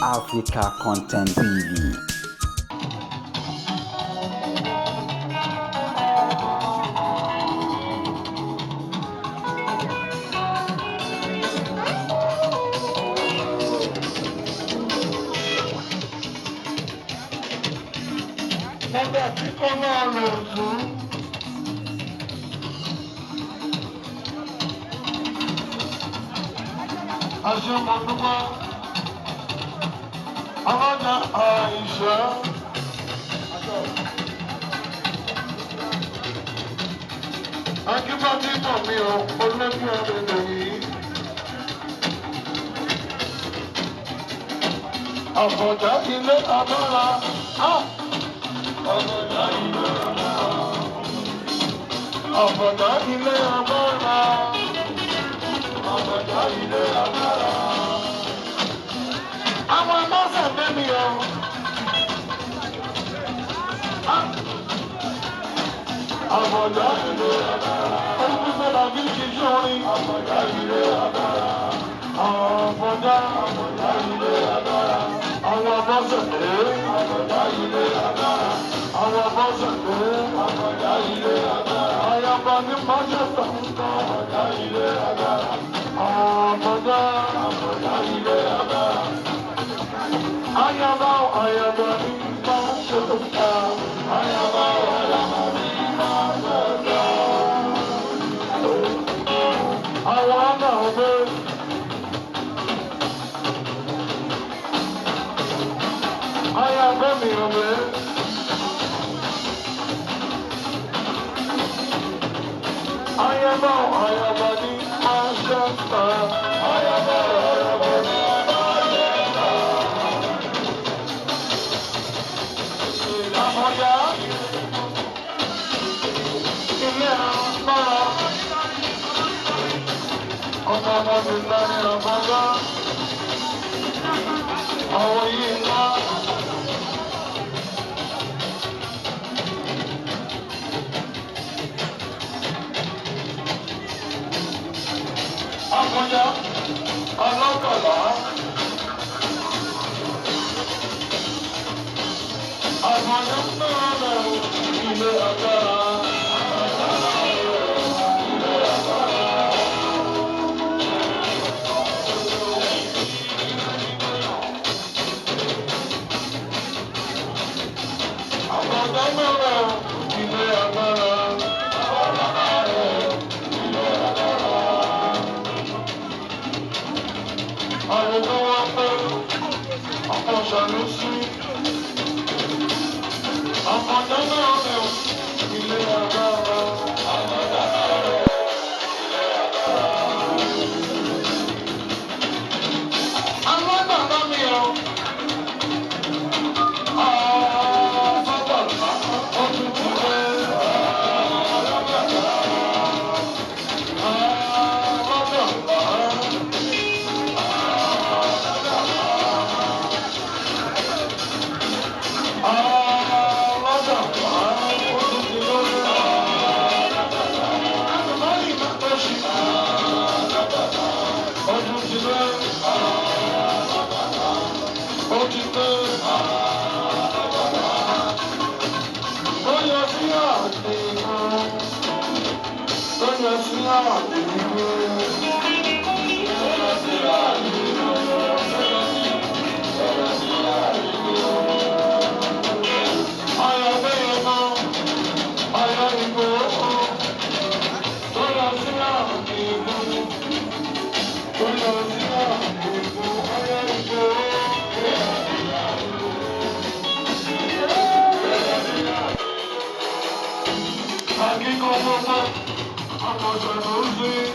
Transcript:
Africa Content TV. Nígbà tí kò náà lò tún. Àṣemọ̀dúpọ̀ ọlọ́jà àìṣẹ́. Akíbọ́dí mọ̀ mi ò olójú ọ̀rẹ́ lèyí. Àbọ̀dá ilé abọ́ra. Àbọ̀dá ilé abọ́ra. Àbọ̀dá ilé abọ́ra. Àbọ̀dá ilé abọ́ra. Àwọn ẹlọ́sẹ̀ lẹ́mi o. Àbọ̀dá ilé abọ́ra. Olùkọ́ làbí ṣiṣẹ́ orin. Àbọ̀dá ilé abọ́ra. Àbọ̀dá ilé abọ́ra. Àwọn abọ́sẹ̀ lé. Àbọ̀dá ilé abọ́ra. Àwọn abọ́sẹ̀ lé. Àbọ̀dá ilé abọ́ra. Ayaba ní Manchester ń kọ́. Àbọ̀dá ilé abọ́ra. Àbọ̀dá ilé abọ́ra. Ayaba ní Manchester. Ayaba ní Manchester. Àwọn àgbà ọ̀gbẹ́. Ayaba mi ọ̀gbẹ́. Ayaba ní Manchester. Ayaba ní Manchester. Àmọ̀yá ilé àmọ́ra. Ọmọ mi lárí àmọ́gá. Àwọn yìí ńlá. Àmọ̀yá ọlọ́kọ̀lá. Àmọ̀yá ńlá ilé agbára. Àmọ̀yá ńlá ilé agbára. Àwọn tó wá pẹ́ ọkọ̀ ṣàlùsí. Àmọ̀yá ńlá ilé agbára. Àwọn bàbá mi ò. Aqui com você, a moça não vê,